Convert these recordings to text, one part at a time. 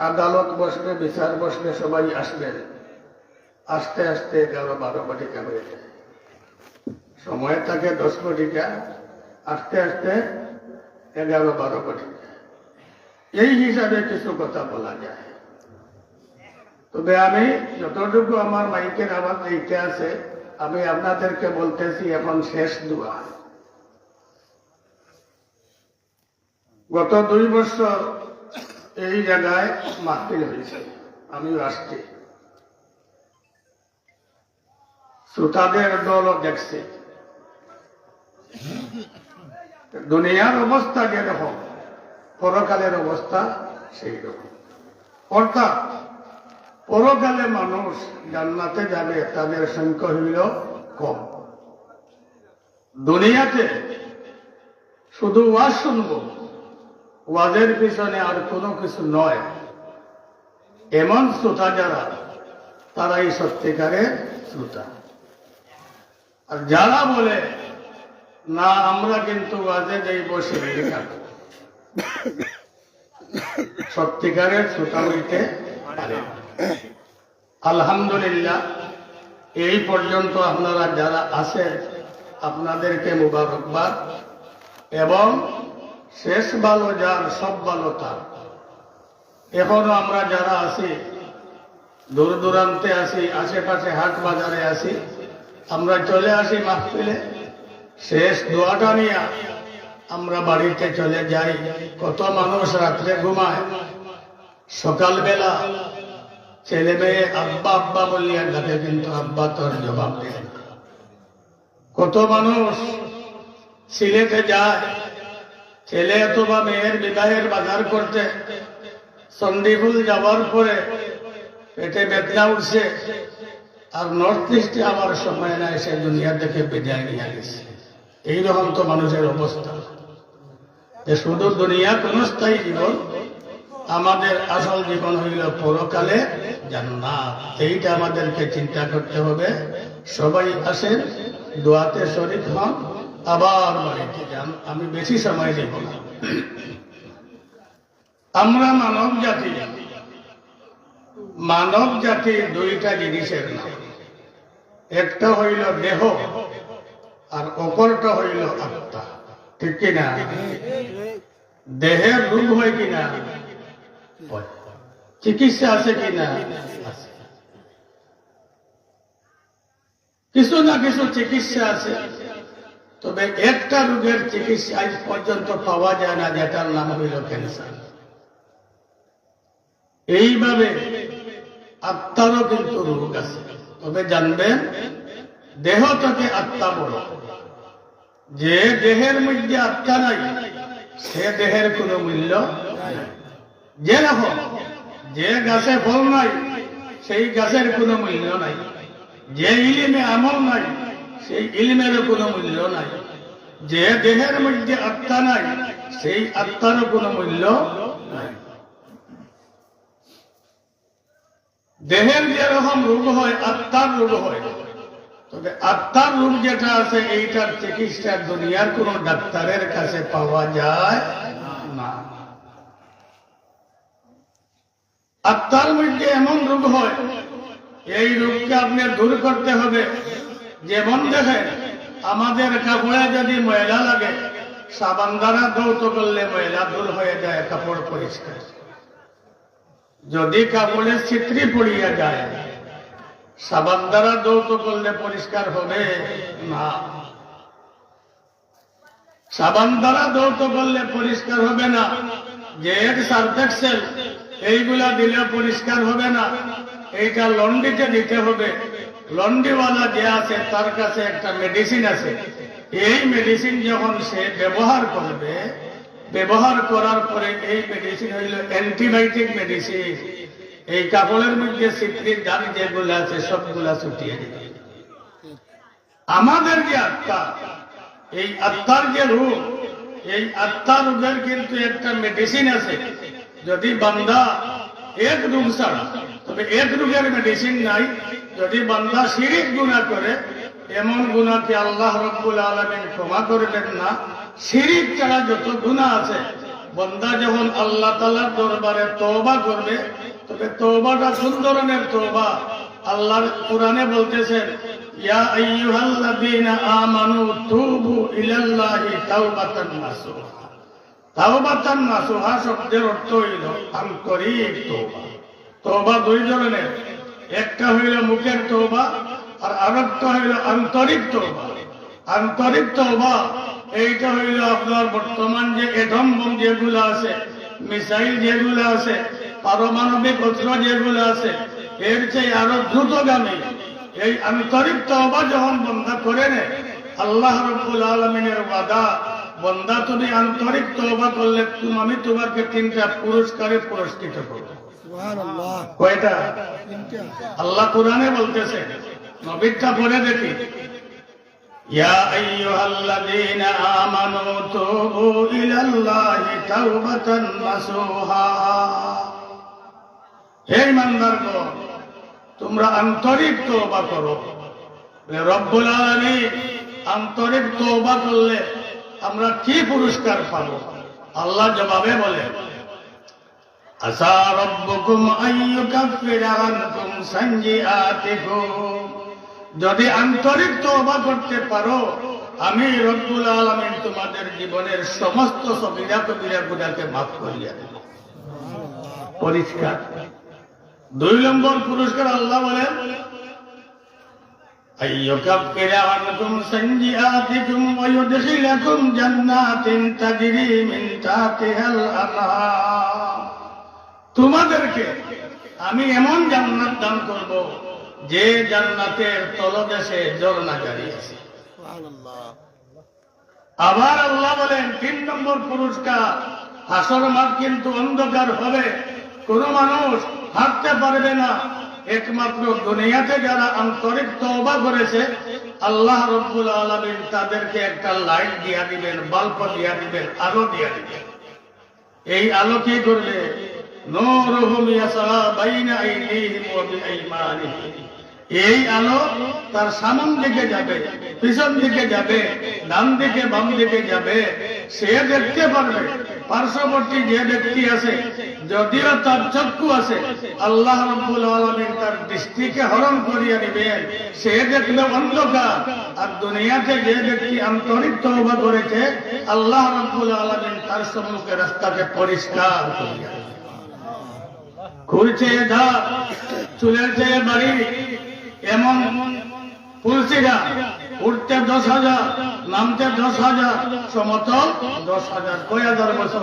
আদালত বসবে, বিচার বসবে, সবাই আসবেন। আস্তে আস্তে 11-12 কোটিকা হয়ে যায়। সময় থাকে 10 কোটিকা, আস্তে আস্তে 11-12 কোটিকা। এই হিসাবে কিছু কথা বলা যায়। তবে আমি যতটুকু আমার মাইকের আওয়াজ এইটা আছে, আমি আপনাদেরকে বলতেছি এখন শেষ দোয়া। গত 2 বছর এই জায়গায় মাহফিল হয়েছে, আমিও আসছি, শ্রোতাদের দলও দেখছি। দুনিয়ার অবস্থা যেরকম, পরকালের অবস্থা সেই রকম। অর্থাৎ পরকালে মানুষ জান্নাতে যাবে, তাদের সংখ্যা হইল কম। দুনিয়াতে শুধু ওয়াজ শুনব, ওয়াজের পিছনে আর কোনো কিছু নয়, এমন শ্রোতা যারা, তারাই সত্যিকারের শ্রোতা। আর যারা বলে না আমরা কিন্তু ওয়াজে যাইব, সেদিকে থাকবো, সত্যিকারের শ্রোতা হইতে পারে না। আলহামদুলিল্লাহ, এই পর্যন্ত আপনারা যারা আছেন আপনাদেরকে মুবারকবাদ। এবং শেষ ভালো যার, সব ভালো তার। এখনো আমরা যারা আছি, দূর দূরান্তে আছি, আশেপাশে হাট বাজারে আছি, আমরা চলে আসি মাহফিলে, শেষ দোয়াটা নিয়ে আমরা বাড়িতে চলে যাই। কত মানুষ রাত্রে ঘুমায়, সকালবেলা ছেলে মেয়ে আব্বা আব্বা বলিয়া ডাকে, কিন্তু আব্বা তোর জবাব দেয় না। কত মানুষ সিলেটে যায় ছেলে অথবা মেয়ের বিবাহের বাজার করতে, চণ্ডীপুর যাওয়ার পরে পেটে বেদনা উঠছে, আর নর্থ ইস্টে আবার সময় নাই, সে দুনিয়া থেকে বিদায় নিয়ে গেছে। এইরকম তো মানুষের অবস্থা। শুধু দুনিয়া কোন স্থায়ী জীবন, আমাদের আসল জীবন হইল পরকালে জান্নাত। এইটা আমাদেরকে চিন্তা করতে হবে। সবাই আসেন, দোয়াতে শরীক হন, আবার বাড়িতে যান। আমি বেশি সময় দেব না। আমরা মানব জাতি 2টা জিনিসের নাম। একটা হইল দেহ, আর অপরটা হইল আত্মা। ঠিক কিনা? দেহের রোগ হয় কিনা? চিকিৎসা আছে কিনা? কিছু না কিছু চিকিৎসা আছে। তবে একটা রোগের চিকিৎসা আজ পর্যন্ত পাওয়া যায় না, যেটার নাম হইল ক্যান্সার। এইভাবে আত্মারও কিন্তু রোগ আছে। তবে জানবেন, দেহটাকে আত্মা বলো। যে দেহের মধ্যে আত্মা নাই, সে দেহের কোনো মূল্য নাই। যেরকম যে গাছে ফল নাই, সেই গাছের কোনো মূল্য নাই। যে ইলমে আমল নাই, সেই ইলমেরও কোনো মূল্য নাই। যে দেহের মধ্যে আত্মা নাই, সেই আত্মারও কোনো মূল্য নাই। দেহের যেরকম রোগ হয়, আত্মার রোগ হয়। তবে আত্মার রোগ যেটা আছে, এইটার চিকিৎসা দুনিয়ার কোন ডাক্তারের কাছে পাওয়া যায় না। আত্মার মধ্যে এমন রোগ হয়, এই রোগকে আপনি দূর করতে হবে। যেমন দেখেন, আমাদের কাপড়ে যদি ময়লা লাগে, সাবান দ্বারা ধৌত করলে ময়লা দূর হয়ে যায়, কাপড় পরিষ্কার। যদি কাপড়ে ছিত্রি পড়িয়া যায়, সাবান দ্বারা ধৌত করলে পরিষ্কার হবে না। সাবান দ্বারা ধৌত করলে পরিষ্কার হবে না। যে সার্ফ এক্সেল এইগুলা দিলে পরিষ্কার হবে না। এইটা লন্ড্রিতে দিতে হবে। লন্ড্রিওয়ালা যে আছে, তার কাছে একটা মেডিসিন আছে। এই মেডিসিন যখন সে ব্যবহার করবে, ব্যবহার করার পরে এই মেডিসিন হইল অ্যান্টিবায়োটিক মেডিসিন। এই কাপড়ের মধ্যে ছিদ্রির দাগ যেগুলো আছে, সবগুলা ছুটিয়ে দেবে। আমাদের যে আত্মা, এই আত্মার যে রোগ, এই আত্মা রোগের কিন্তু একটা মেডিসিন আছে। যদি বান্দা এক রোগ ছাড়া, তবে এক রোগের মেডিসিন নাই। যদি বান্দা শিরিক গুনাহ করে, এমন গুনাহকে আল্লাহ রাব্বুল আলামিন ক্ষমা করবেন না। শিরিক ছাড়া যত গুনাহ আছে, বন্দা যখন আল্লাহ তাআলার দরবারে তওবা করবে, তবে তওবাটা কোন ধরনের তওবা? আল্লাহর কোরআনে বলতেছেন, ইয়া আইয়ুহাল্লাযীনা আমানু তুবু ইলাল্লাহি তাওবাতান নাসুহা। তাওবাতান নাসুহা শব্দের অর্থ হইল আন্তরিক তওবা। তওবা দুই ধরনের, একটা হইল মুখের তওবা আর আরেকটা হইল আন্তরিক তওবা। আন্তরিক তওবা এইটা হইল আপনার বর্তমান যে এটম বোম যেগুলো আছে, মিসাইল যেগুলো আছে, পারমাণবিক অস্ত্র যেগুলো আছে, এর চেয়ে আরো দ্রুতগামী এই আন্তরিক তওবা যখন বান্দা করে নেয়, আল্লাহ রাব্বুল আলামিনের ওয়াদা, বান্দা তুমি আন্তরিক তওবা করলে আমি তোমাকে 3টা পুরস্কারে পুরস্কৃত করব। সুবহানাল্লাহ। কয়টা? 3টা। আল্লাহ কোরআনে বলতেছে, নবীটা পড়ে দেখি, ইয়া আইয়ুহাল্লাযীনা আমানু তুবু ইলাল্লাহি তাওবাতান নাসুহা। হে ঈমানদারগণ, তোমরা আন্তরিক তওবা করো। রব্বুল আলামিন আন্তরিক তওবা করলে আমরা কি পুরস্কার পাব? আল্লাহ জবাবে বলে, আসা রব্বুকুম আইয়ুকাফিরা আনকুম সাইয়্যাতিকুম। যদি আন্তরিক তওবা করতে পারো, আমি রব্বুল আলামিন তোমাদের জীবনের সমস্ত সগীরা কবিরা গুনাহকে মাফ করিয়া দেব। পরিষ্কার। 2 নম্বর পুরস্কার আল্লাহ বলেন, আইয়ুকাফিরা আনকুম সাইয়্যাতিকুম ওয়া ইউদখিলাকুম জান্নাতিন তাজরি মিন তাহতিহাল আনহার। তোমাদেরকে আমি এমন জান্নাত দান করব যে জান্নাতের তলদেশে ঝর্ণা জারি আছে। আবার আল্লাহ বলেন 3 নম্বর পুরস্কার, হাসর মাঠ কিন্তু অন্ধকার হবে, কোন মানুষ হাঁটতে পারবে না, একমাত্র দুনিয়াতে যারা আন্তরিক তওবা করেছে আল্লাহ রাব্বুল আলামিন তাদেরকে একটা লাইট দিয়া দিবেন, বাল্ব দিয়া দিবেন, আলো দিয়া দিবেন। এই আলো কি করবে? নূরুহুম ইয়াসআ বাইনা আইদিহিম ওয়া বিআইমানিহিম। এই আলো তার সামন দিকে যাবে, পিছন দিকে যাবে, ডান দিকে বাম দিকে যাবে, সে দেখতে পারবে। পার্শ্ববর্তী যে ব্যক্তি আছে, যদিও তার চক্ষু আছে, আল্লাহ রাব্বুল আলামিন তার দৃষ্টিকে হরণ করিয়া দিবেন, সে দেখলে অন্ধকার। আর দুনিয়াতে যে ব্যক্তি আন্তরিক তওবা করেছে, আল্লাহ রাব্বুল আলামিন তার সম্মুখে রাস্তাকে পরিষ্কার করিয়া দিবেন। খুলছে ধার, চুলের চেয়ে বাড়ি, এমন ফুলসিরা, উঠতে 10,000, নামতে 10,000, সমতল 10,000। কয় হাজার বছর?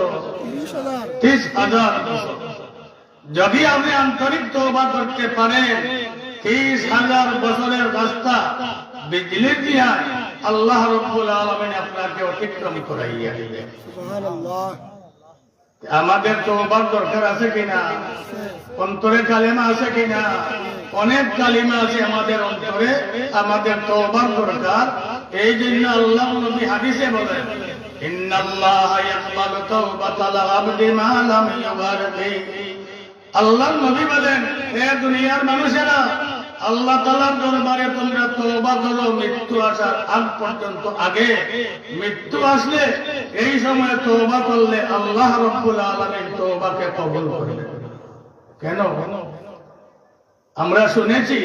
30,000 বছর। যদি আপনি আন্তরিক তওবা করতে পারেন, 30,000 বছরের রাস্তা বিজলি দিয়া আল্লাহ রাব্বুল আলামিন আপনাকে অতিক্রম করাইয়া দিবেন। সুবহানাল্লাহ। আমাদের তওবার দরকার আছে কিনা? অন্তরে কালেমা আছে কিনা? অনেক কালিমা আছে আমাদের অন্তরে, আমাদের তওবার দরকার। এই জন্য আল্লাহ নবী হাদিসে বলেন, ইন্নাল্লাহা ইয়াকবালু তাওবাতাল আবদি মা লাম ইউগাররি। আল্লাহর নবী বলেন, হে দুনিয়ার মানুষেরা, আল্লাহ তাআলার দরবারে তোমরা তওবা করো মৃত্যু আসার আগ পর্যন্ত। আগে মৃত্যু আসলে, এই সময় তওবা করলে আল্লাহ রাব্বুল আলামিন তওবাকে কবুল করবেন। কেন? আমরা শুনেছি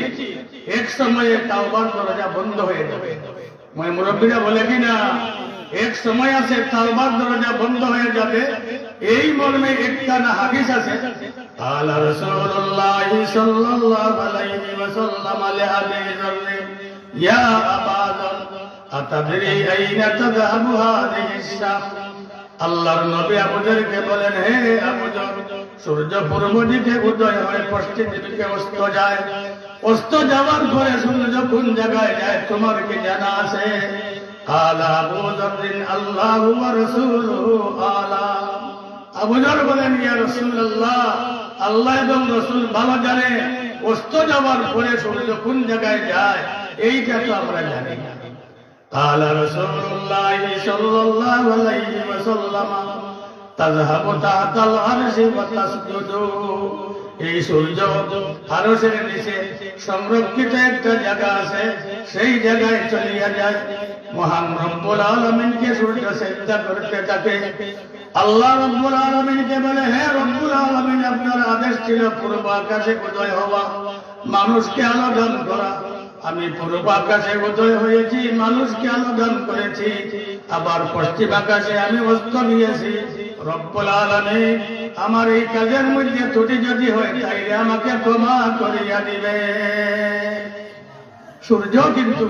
এক সময়ে তাওবার দরজা বন্ধ হয়ে যাবে। মুরব্বীরা বলে কিনা, এক সময় আছে তাওবার দরজা বন্ধ হয়ে যাবে। এই মর্মে একটা না হাদিস আছে, আলা রাসূলুল্লাহ সাল্লাল্লাহু আলাইহি ওয়াসাল্লাম লিআবি যর, ইয়া আবা যর আতাদরি আইনা তাযহাবু হাযিহিস শামস। আল্লাহর নবী আবু যরকে বলেন, হে আবু যর, সূর্য পূর্ব দিকে উদয় হয়, পশ্চিম দিকে অস্ত যায়, অস্ত যাওয়ার পরে সূর্য কোন জায়গায় যায় তোমার কি জানা আছে? কালা আবু যর, আল্লাহু ওয়া রাসূলুহু আলাম। আবু যর বলেন, ইয়া রাসূলুল্লাহ, আল্লাহ এবং রাসূল ভালো জানে অস্ত যাওয়ার পরে সূর্য কোন জায়গায় যায়, এইটা তো আমরা জানি না। কালা রাসূলুল্লাহ সাল্লাল্লাহু আলাইহি ওয়াসাল্লাম তাযহাবু তাহতাল আরশি ওয়া তাসজুদু। এই সূর্য আরশের নিচে সংরক্ষিত একটা জায়গা আছে, সেই জায়গায় চলিয়া যায়। মহান রব্বুল আলামিনকে সূর্য সিজদা করতে থাকে। আল্লাহ রব্বুল আলামিনকে বলে, হে রব্বুল আলামিন, আপনার আদেশ ছিল পূর্ব আকাশে উদয় হওয়া, মানুষকে আলো দান করা। আমি পূর্ব আকাশে উদয় হয়েছি, মানুষকে আলো দান করেছি, আবার পশ্চিম আকাশে আমি অস্ত নিয়েছি। রব্বুল আলামিন, আমার এই কাজের মধ্যে ত্রুটি যদি হয় তাইলে আমাকে ক্ষমা করিয়া দিবে। সূর্য কিন্তু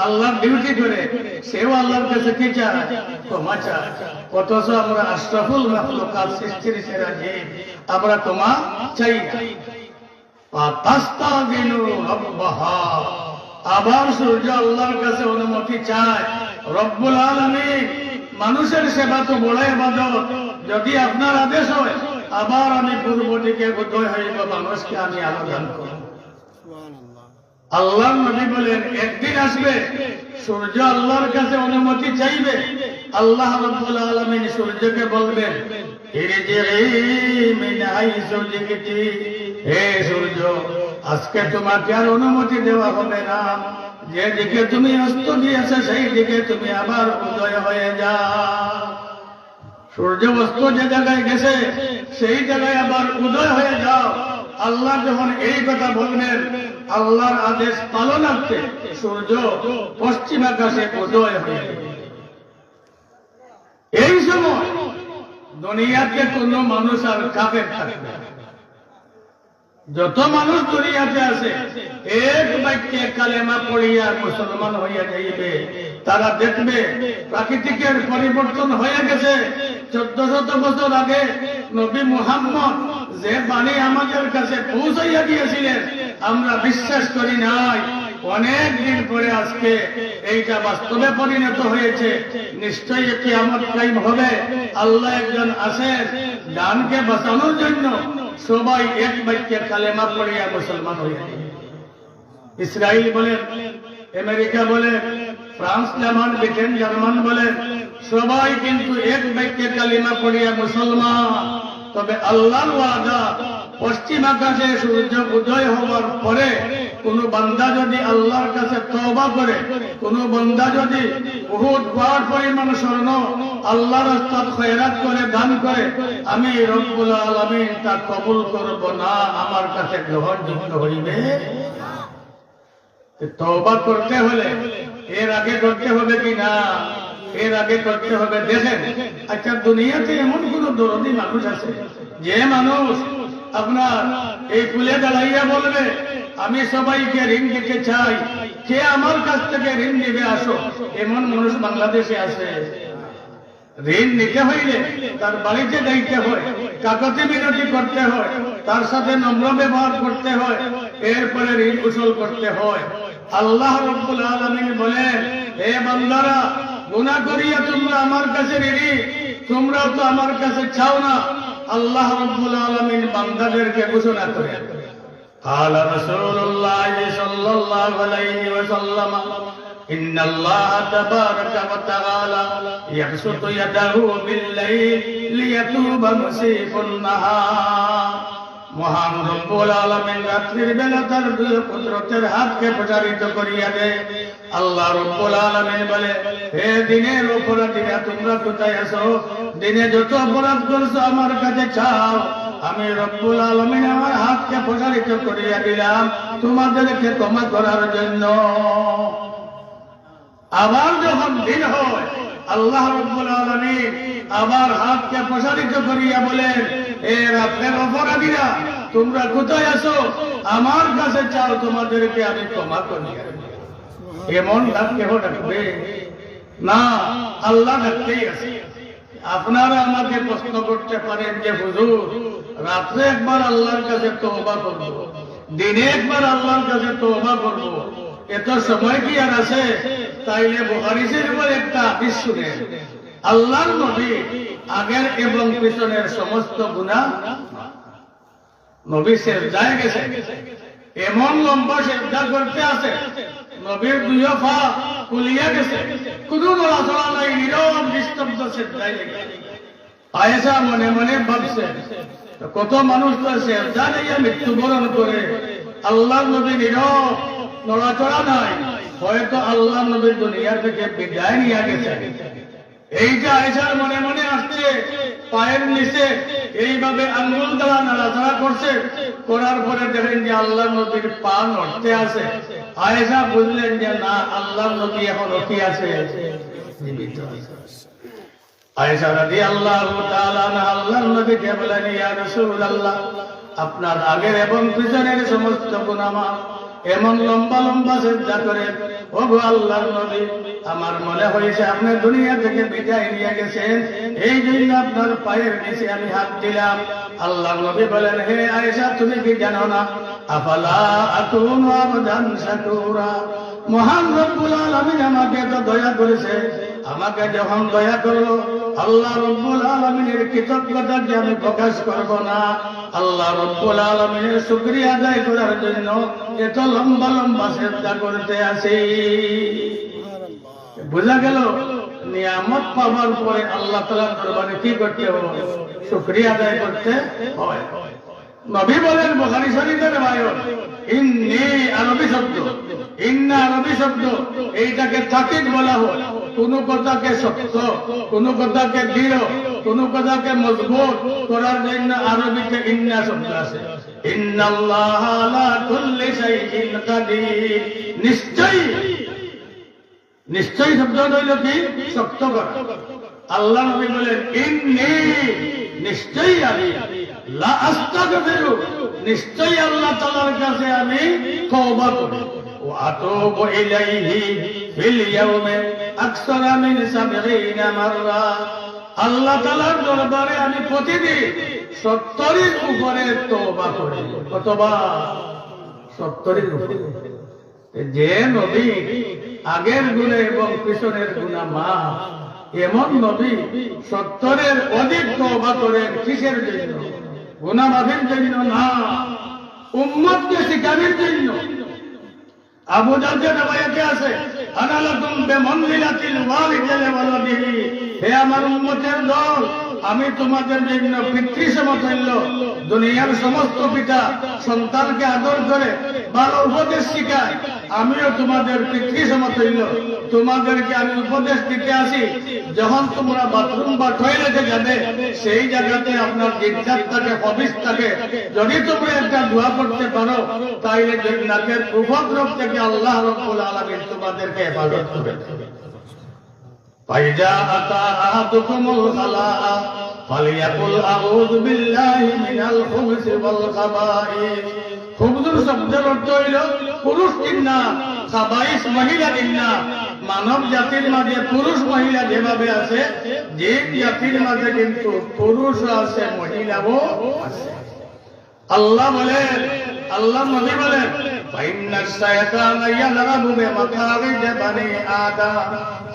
আল্লাহর ডিউটি করে, সেও আল্লাহর কাছে কি চায়? ক্ষমা চায়। অথচ আমরা আশরাফুল মাখলুকাত, সৃষ্টির সেরা জীব, আমরা ক্ষমা চাই না। ফাতাস্তাযিনু রাব্বাহা, আবার সূর্য আল্লাহর কাছে অনুমতি চায়। রব্বুল আলামিন, মানুষের সেবা তো বড় ইবাদত, যদি আপনার আদেশ হয় আবার আমি পূর্ব দিকে উদয় হইব, মানুষকে আমি আলো দান করব। আল্লাহর নবী বলেন, একদিন আসবে সূর্য আল্লাহর কাছে অনুমতি চাইবে, আল্লাহ রাব্বুল আলামিন সূর্যকে বলবেন, মিন হাইসু জিগতি, হে সূর্য, আজকে তোমাকে আর অনুমতি দেওয়া হবে না, যেদিকে তুমি অস্ত গিয়েছে সেই দিকে তুমি আবার উদয় হয়ে যাও। সূর্য অস্ত যে জায়গায় গেছে সেই জায়গায় আবার উদয় হয়ে যাও। আল্লাহ যখন এই কথা বললেন, আল্লাহর আদেশ পালনার্থে সূর্য পশ্চিম আকাশে উদয় হয়ে গেল। এই সময় দুনিয়াতে কোন মানুষ আর কাফের থাকবে না। যত মানুষ দুনিয়াতে আছে এক বাক্যে কালেমা পড়িয়া মুসলমান হইয়া যাইবে। তারা দেখবে প্রাকৃতিকের পরিবর্তন হয়ে গেছে। 1400 বছর আগে নবী মুহাম্মদ যে বাণী আমাদের কাছে পৌঁছাইয়া দিয়েছিলেন আমরা বিশ্বাস করি নাই। অনেক দিন পরে আজকে এইটা বাস্তবে পরিণত হয়েছে। নিশ্চয়ই কিয়ামত কায়েম হবে। আল্লাহ একজন আছেন জানকে বাঁচানোর জন্য। সবাই এক বাক্যে কালেমা পড়িয়া মুসলমান হইয়া যাবে। ইসরায়েল বলেন, আমেরিকা বলেন, ফ্রান্স, জার্মান, ব্রিটেন, জার্মান বলেন, সবাই কিন্তু এক বাক্যে কালিমা পড়িয়া মুসলমান। তবে আল্লাহর ওয়াদা, পশ্চিম আকাশে সূর্য উদয় হওয়ার পরে কোন বান্দা যদি আল্লাহর কাছে তওবা করে, কোন বান্দা যদি উহুদ পাহাড় পরিমাণ স্বর্ণ আল্লাহর রাস্তায় খয়রাত করে, দান করে, আমি রব্বুল আলামিন তা কবুল করব না, আমার কাছে গ্রহণযোগ্য হইবে। তওবা করতে হলে এর আগে করতে হবে কি না? এর আগে করতে হবে। দেখেন, আচ্ছা দুনিয়াতে এমন কোন দরদি মানুষ আছে যে মানুষ আপনার এই ফুলে দাঁড়াইয়া বলবে আমি সবাইকে ঋণ দিতে চাই, কে আমার কাছ থেকে ঋণ দিবে আসো? এমন মানুষ বাংলাদেশে আছে? ঋণ নিতে হইলে তার বাড়িতে যাইতে হয়, কাকতি মিনতি করতে হয়, তার সাথে নম্র ব্যবহার করতে হয়, এরপরে ঋণ উসুল করতে হয়। আল্লাহ রাব্বুল আলামিন বলেন, হে বান্দারা, গুনাহ করিয়া তোমরা আমার কাছে ঋণী, তোমরাও তো আমার কাছে চাও না। আল্লাহ রাব্বুল আলামিন বান্দাদেরকে ঘোষণা করেন, قال رسول الله صلى الله عليه وسلم إن الله تبارك وتعالى يبسط يده بالليل ليتوب مسيء النهار। মহান রব্বুল আলামিন রাত্রির বেলা তার কুদরতের হাতকে প্রসারিত করিয়া দেয়। আল্লাহ রব্বুল আলামিন বলে, হে দিনের অপরাধীরা, তোমরা কোথায় আছো? দিনে যত অপরাধ করছো আমার কাছে চাও, আমি রব্বুল আলামিন আমার হাতকে প্রসারিত করিয়া দিলাম তোমাদেরকে ক্ষমা করার জন্য। আবার যখন দিন হয় আল্লাহ রব্বুল আলামিন আবার হাতকে প্রসারিত করিয়া বলেন, হে রাতের অপরাধীরা, তোমরা কোথায় আছো? আমার কাছে চাও, তোমাদেরকে আমি ক্ষমা করিয়া দেব। এমন ডাক কেহ ডাকবে না, আল্লাহ ডাকতেই আছে। আপনারা আমাকে প্রশ্ন করতে পারেন যে হুজুর, রাত্রে একবার আল্লাহর কাছে তওবা করব, দিনে একবার আল্লাহর কাছে তওবা করব, এত সময় কি আর আছে? তাইলে বুখারী শরীফের একটা হাদিস শুনেন। আল্লাহর নবী আগের এবং পিছনের সমস্ত গুনাহ, নবী সেজদায় গেছে, এমন লম্বা সেজদা করতে আছে, নবীর দুই পা কুলিয়া গেছে, কোনো নড়াচড়া নাই, নীরব নিস্তব্ধ সেজদায় লেগে। আয়েশা মনে মনে ভাবছে, কত মানুষ তো সেজদা নিয়ে মৃত্যুবরণ করে, আল্লাহর নবী নীরব, নড়াচড়া নাই, হয়তো আল্লাহর নবী দুনিয়া থেকে বিদায় নিয়ে গেছে। এইটা আয়েশার মনে মনে আসছে, পায়ের নিচে এইভাবে আঙ্গুল দ্বারা নাড়াচাড়া করছে, করার পরে দেখেন যে আল্লাহ নবীর পা নড়তে আছে। আয়েশা বুঝলেন যে না, আল্লাহ নবী এখন কি আছে, জীবিত আছে। আয়েশা রাদিয়াল্লাহু তাআলা আনহা আল্লাহর নবীকে বলেন, ইয়া রাসূলুল্লাহ, আপনার আগের এবং পিছনের সমস্ত গুনাহ মাফ। এমন লম্বা লম্বা সিজদা করে, ওগো আল্লাহর নবী, আমার মনে হয়েছে আপনি দুনিয়া থেকে বিদায় নিয়ে গেছেন, এই জন্য আপনার পায়ের নিচে আমি হাত দিলাম। আল্লাহর নবী বলেন, হে আয়েশা, তুমি কি জানো না, আফালা আকুনু আবদান শাকুরা, মহান রব্বুল আলামিন আমাকে এত দয়া করেছে, আমাকে যখন দয়া করলো, আল্লাহ রব্বুল আলামিনের কৃতজ্ঞতা কি আমি প্রকাশ করব না? আল্লাহ রব্বুল আলামিনের শুকরিয়া আদায় করার জন্য এত লম্বা লম্বা সিজদা করতে আসি। বোঝা গেল, নিয়ামত পাওয়ার পরে আল্লাহ তাআলার দরবারে কি করতে হবে, শুকরিয়া আদায় করতে হয়। নবী বলেন বুখারী শরীফের রায়াত, ইন্নী আরবি শব্দ, ইন্না আরবি শব্দ, এইটাকে তাকিদ বলা হয়। কোন কথাকে শক্ত, কোন কথাকে দৃঢ়, কোন কথাকে মজবুত করার জন্য আরবিতে ইন্না শব্দ আছে। ইন্নাল্লাহা আলা কুল্লি শাইইন কাদির, নিশ্চয়ই, নিশ্চয়ই শব্দ হইল কি, শক্ত করা। আল্লাহ নবী বলেন, ইন্নী, নিশ্চয়ই আমি, লা আস্তাগফিরু, নিশ্চয়ই আল্লাহ তাআলার কাছে আমি তওবা করি, ওয়া আতুবু ইলাইহি ফিল ইয়াউমি আকসারা মিন ৭০ মাররা, আল্লাহ তাআলার দরবারে আমি প্রতিদিন ৭০ উপরে তওবা করি। কতবার? ৭০ উপরে। যে নবী আগের গুনাহ এবং পিছনের গুনাহ মাফ, এমন নবী ৭০ অধিক তওবা করেন। কিসের জন্য? গুনাহ মাফের জন্য না, উম্মতকে শিখানোর জন্য। আবু দাউদের রওয়ায়াতে আছে, আনা লাকুম বিমানজিলাতিল ওয়ালিদি লিওয়ালাদিহি, হে আমার উম্মতের দল, আমি তোমাদের জন্য পিতৃ সমতুল্য। দুনিয়ার সমস্ত পিতা সন্তানকে আদর করে ভালো উপদেশ শিখায়, আমিও তোমাদের পিতৃ সমতুল্য। তোমাদেরকে আমি উপদেশ দিতে আসি, যখন তোমরা বাথরুম বা টয়লেটে যাবে, সেই জায়গাতে আপনার জিজ্ঞাসা থাকে, হবিস থাকে, যদি তোমরা একটা দোয়া করতে পারো, তাইলে জান্নাতের উপদ্রব থেকে আল্লাহ রাব্বুল আলামিন তোমাদেরকে হেফাজত করবেন। ফাইজা আতা আহাদুকুমুল খালাআ ফালিয়াকুল আউযু বিল্লাহি মিনাল খুবুসি ওয়াল খাবাইস। খুবুস শব্দের অর্থ হইল পুরুষ কিন্না, খাবাইস মহিলা কিন্না। মানব জাতির মাঝে পুরুষ মহিলা যেভাবে আছে, যে জাতির মাঝে কিন্তু পুরুষ আছে, মহিলাও আছে। আল্লাহ বলেন, আল্লাহ নবী বলেন,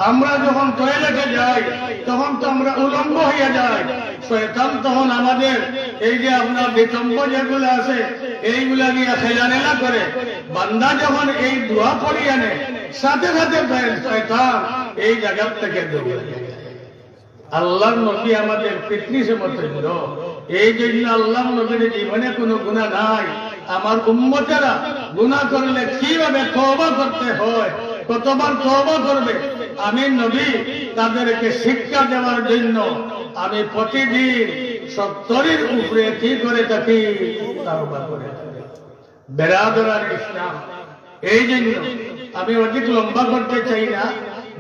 আমরা যখন টয়লেটে যাই, তখন তো আমরা উলঙ্গ হইয়া যাই। শয়তান তখন আমাদের এই যে আপনার বিতম্ব যেগুলো আছে, এইগুলা নিয়ে খেলানেলা করে। বান্দা যখন এই দোয়া পড়ি আনে, সাথে সাথে শয়তান এই জায়গা থেকে দৌড়ে যায়। আল্লাহর নবী আমাদের পিতৃ সমতুল্য, এই জন্য আল্লাহর নবীর জীবনে কোনো গুনাহ নাই। আমার উম্মতেরা গুনাহ করলে কিভাবে তওবা করতে হয়, কতবার তওবা করবে, আমি নবী তাদেরকে শিক্ষা দেওয়ার জন্য আমি প্রতিদিন ৭০ উপরে কি করে থাকি, তওবা করে থাকি। বেরাদরান ইসলাম, এই জন্য আমি অধিক লম্বা করতে চাই না।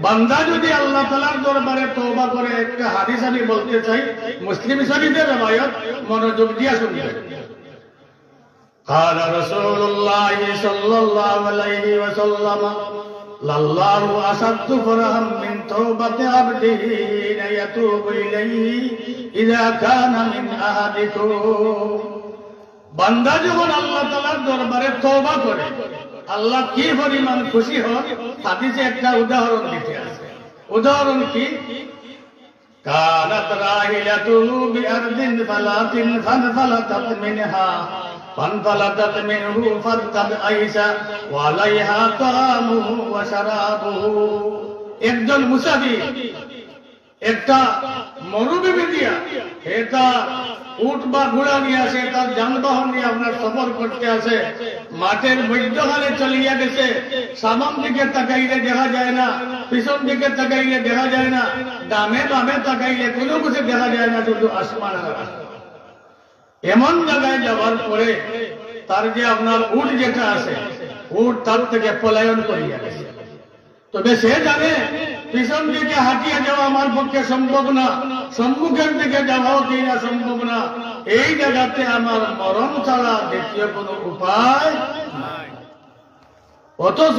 বান্দা যদি আল্লাহ তাআলার দরবারে তওবা করে, একটা হাদিস আমি বলতে চাই, মুসলিম শরীফের রওয়ায়াত, মনোযোগ দিয়ে শুনবেন। قال رسول الله صلى الله عليه وسلم لله أشد فرحا من توبة عبده يتوب إليه إذا كان من أحدكم। বান্দা যখন আল্লাহ তাআলার দরবারে তওবা করে, আল্লাহ কি পরিমাণ খুশি হন, হাদিসে একটা উদাহরণ দিতে আছে। উদাহরণ কি? কানাত রাহিলাতুহু বিআরদিন ফালাতিন ফানফালাতাত মিনহা ফানফালাতাত মিনহু ফাতাবআইসা ওয়া আলাইহা তাআমুহু ওয়া শারাবুহু। একজন মুসাফির একটা মরুভূমি দিয়া, এটা উট বা ঘোড়া নিয়ে আসে, তার যানবাহন নিয়ে আপনার সফর করতে আসে, মাঠের মধ্যখানে চলিয়া গেছে, সামন দিকে তাকাইলে দেখা যায় না, পিছন দিকে তাকাইলে দেখা যায় না, ডানে বামে তাকাইলে কোনো কিছু দেখা যায় না, শুধু আসমান আর আসমান। এমন জায়গায় যাওয়ার পরে তার যে আপনার উট যেটা আছে, উট তার থেকে পলায়ন করিয়া গেছে। তবে সে জানে পিছন দিকে হাঁটিয়ে যাওয়া আমার পক্ষে সম্ভব না, সম্মুখের দিকে যাওয়াও কিনা সম্ভব না। এই জায়গাতে আমার মরণ ছাড়া দ্বিতীয় কোন উপায় নাই। অথচ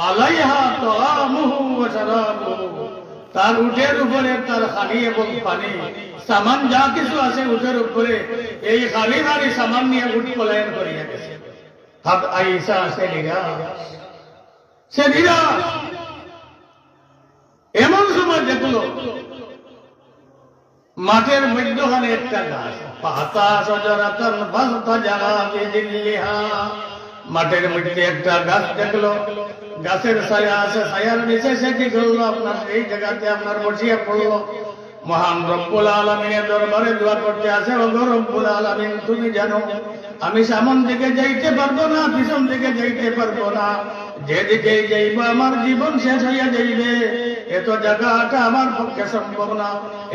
আলাইহা তাআমুহু ওয়া শারাবুহু, তার উটের উপরে তার খালি এবং পানি, সামান যা কিছু আছে উটের উপরে, এই খালি খালি সামান নিয়ে উট পলায়ন করিয়া গেছে। হাত আইসা সে নিরাশ। এমন সময় দেখল মাঠের মধ্যখানে একটা গাছ, পাতা সজরাতান ফালতাজা বিদিল্লিহা, মাঠের মধ্যে একটা গাছ দেখলো, গাছের ছায়া আছে, ছায়ার নিচে সে কি করলো, আপনার এই জায়গাতে আপনার বসিয়া পড়লো। মহান রব্বুল আলামিনের দরবারে দোয়া করতে আছে, ও রব্বুল আলামিন তুমি জানো আমি সামন দিকে যাইতে পারবো না, পিছন দিকে যাইতে পারবো না, যেদিকে যাইব আমার জীবন শেষ হইয়া যাইবে, এত জায়গাটা আমার পক্ষে সম্ভব না,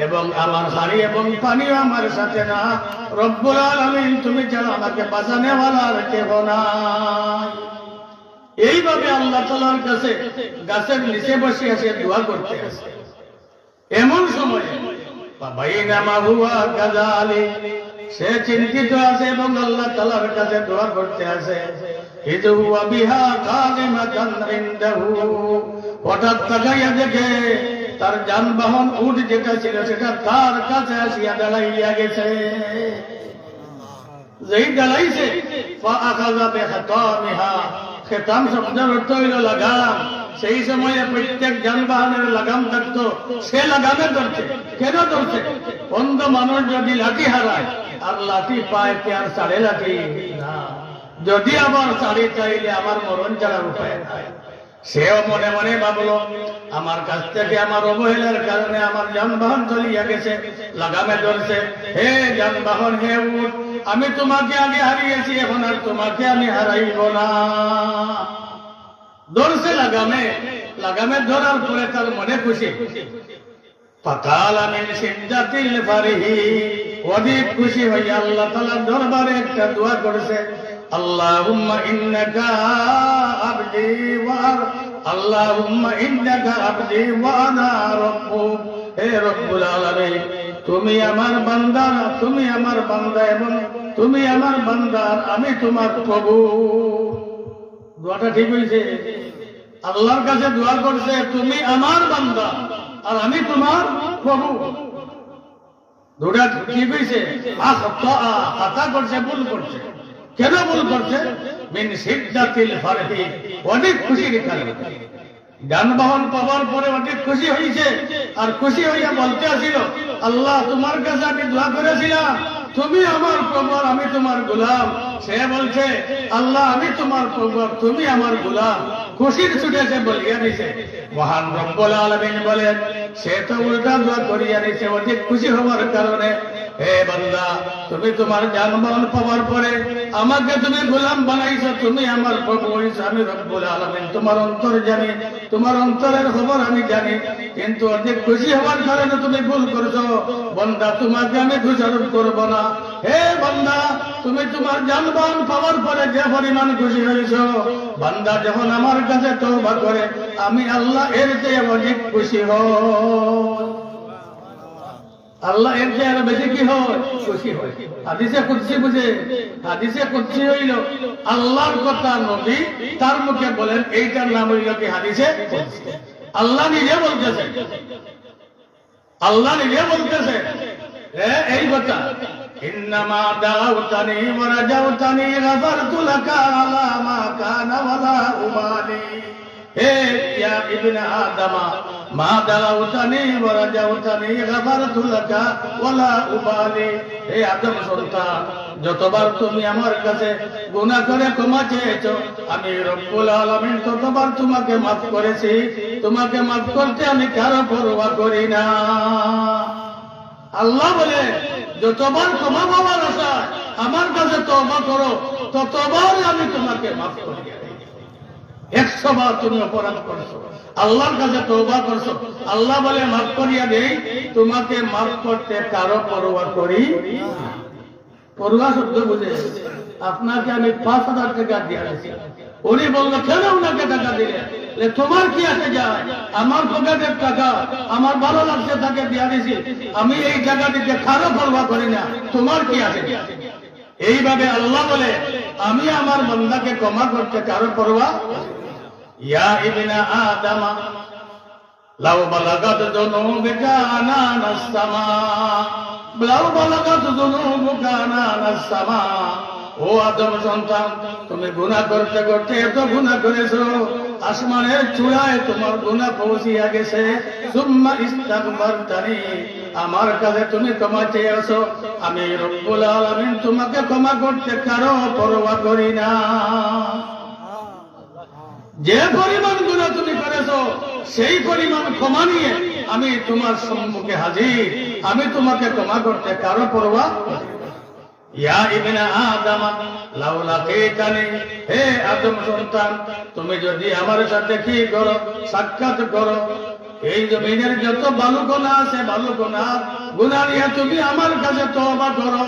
এবং আমার হাড়ি এবং পানিও আমার সাথে না। রব্বুল আলামিন তুমি জানো আমাকে বাঁচানেওয়ালার কেহ নাই। এইভাবে আল্লাহ তাআলার কাছে গাছের নিচে বসে আসে দোয়া করতে আছে। এমন সময় সে চিন্তিত আছে এবং আল্লাহ তাআলার কাছে দোয়া করতে আছে। হঠাৎ তাকাইয়া দেখে তার যানবাহন উট যেটা ছিল সেটা তার কাছে আসিয়া দাঁড়াইয়া গেছে। যেই দাঁড়াইছে খেতাম শব্দের অর্থ হইল লাগাম। সেই সময়ে প্রত্যেক যানবাহনের লাগাম থাকতো, সে লাগামে ধরছে। কেন ধরছে? অন্ধ মানুষ যদি লাঠি হারায় আর লাঠি পায় কে আর সাড়ে লাঠি না, যদি আবার সাড়ে চাইলে আমার মরণ ছাড়ার উপায় নাই। সেও মনে মনে ভাবলো আমার কাছ থেকে আমার অবহেলার কারণে আমার যানবাহন চলিয়া গেছে, লাগামে ধরছে। হে যানবাহন, হে উট, আমি তোমাকে আগে হারিয়েছি, এখন আর তোমাকে আমি হারাইব না। ধরছে লাগামে, লাগামে ধরার পরে তার মনে খুশি। ফাকাল মিন শিদ্দাতিল ফারিহি, অধিক খুশি হইয়া আল্লাহ তাআলার দরবারে একটা দোয়া করেছে। আল্লাহুম্মা ইন্নাকা আবদি ওয়া আল্লাহুম্মা ইন্নাকা আবদি ওয়া আনা রাব্বুক, হে রব্বুল আলামিন তুমি আমার বান্দা, তুমি আমার বান্দা এবং তুমি আমার বান্দা, আমি তোমার প্রভু। দোয়াটা ঠিক হয়েছে? আল্লাহর কাছে দোয়া করছে তুমি আমার বান্দা আর আমি তোমার প্রভু। দুটা ঠিক হয়েছে? খাতা করছে, ভুল করছে। কেন ভুল করছে? মিন শিদ্দাতিল ফারহি, অনেক খুশির কারণে। যানবাহন পাওয়ার পরে অনেক খুশি হয়েছে, আর খুশি হইয়া বলতে আসিল আল্লাহ তোমার কাছে আমি দোয়া করেছিলাম তুমি আমার প্রভু আর আমি তোমার গোলাম। সে বলছে আল্লাহ আমি তোমার প্রভু আর তুমি আমার গোলাম। খুশির ছুটেছে বলিয়া দিছে। মহান রব্বুল আলামিন বলেন সে তো উল্টা দোয়া করিয়া দিছে অধিক খুশি হওয়ার কারণে। হে বান্দা, তুমি তোমার যানবাহন পাওয়ার পরে আমাকে তুমি গোলাম বানাইছো, তুমি আমার প্রভু হইছো। আমি রব্বুল আলামিন তোমার অন্তর জানি, তোমার অন্তরের খবর আমি জানি, কিন্তু অধিক খুশি হওয়ার কারণে তুমি ভুল করছো। বান্দা, তোমাকে আমি দোষারোপ করব না। হে বান্দা, তুমি তোমার যানবাহন পাওয়ার পরে যে পরিমাণ খুশি হয়েছো, বান্দা যখন আমার কাছে তওবা করে আমি আল্লাহ এর চেয়ে অধিক খুশি হই। আল্লাহ এর চেয়ে আরো বেশি কি হয়? খুশি হয়। হাদিসে কুদসি বুঝে? হাদিসে কুদসি হইল আল্লাহর কথা নবী তার মুখে বলেন, এইটার নাম হইল কি হাদিসে কুদসি। আল্লাহ নিজে বলতেছে, আল্লাহ নিজে বলতেছে এই কথা, ইন্নামা দাউতানি ওয়া রাজাউতানি গাফারতু লাকা আলা মা কানা ওয়ালা উবালি। হে ইয়া ইবনে আদম, মা দাউতানি ওয়া রাজাউতানি গাফারতু লাকা ওয়ালা উবালি। হে আদম সন্তান, যতবার তুমি আমার কাছে গুনাহ করে ক্ষমা চেয়েছো, আমি রব্বুল আলামিন ততবার তোমাকে মাফ করেছি। তোমাকে মাফ করতে আমি কারো পরোয়া করি না। আল্লাহ বলে যতবার ক্ষমা পাওয়ার আশা আমার কাছে তওবা করো, ততবার আমি তোমাকে মাফ করিয়া দিই। 100 বার তুমি অপরাধ করছো, আল্লাহর কাছে তওবা করছো, আল্লাহ বলে মাফ করিয়া দেই। তোমাকে মাফ করতে কারো পরোয়া করি। পরোয়া শব্দ বুঝে আপনাকে আমি 5,000 টাকা দিয়ে দিয়েছি, উনি বললো কেন ওনাকে টাকা দিলে? তোমার কি আছে যায়, আমার পকেটের টাকা, আমার ভালো লাগছে তাকে দিয়ে দিছি, আমি এই টাকা দিতে কারো পরোয়া করি না, তোমার কি আছে? এইভাবে আল্লাহ বলে আমি আমার বান্দাকে ক্ষমা করতে কারো পরোয়া। ইয়া ইবনা আদামা লাউ বালাগাত যুনুবুকা আনানাস সামা, লাউ বালাগাত যুনুবুকা আনানাস সামা। ও আদম সন্তান, তুমি গুনাহ করতে করতে এত গুনাহ করেছো, আসমানের চূড়ায় তোমার গুনাহ পৌঁছিয়া গেছে। সুম্মা ইস্তাগফারতানি, আমার কাছে তুমি ক্ষমা চেয়েছো, আমি রব্বুল আলামিন তোমাকে ক্ষমা করতে কারো পরোয়া করি না। যে পরিমাণ গুনাহ তুমি করেছো সেই পরিমাণ ক্ষমা নিয়ে আমি তোমার সম্মুখে হাজির, আমি তোমাকে ক্ষমা করতে কারো পরোয়া করি না। ইয়া ইবনা আদম লাউ লাকিতানি, হে আদম সন্তান, তুমি যদি আমার সাথে কি করো, সাক্ষাৎ করো, এই জমিনের যত ভালো গুনাহ আছে, ভালো গুনাহ নিয়ে তুমি আমার কাছে তওবা করো,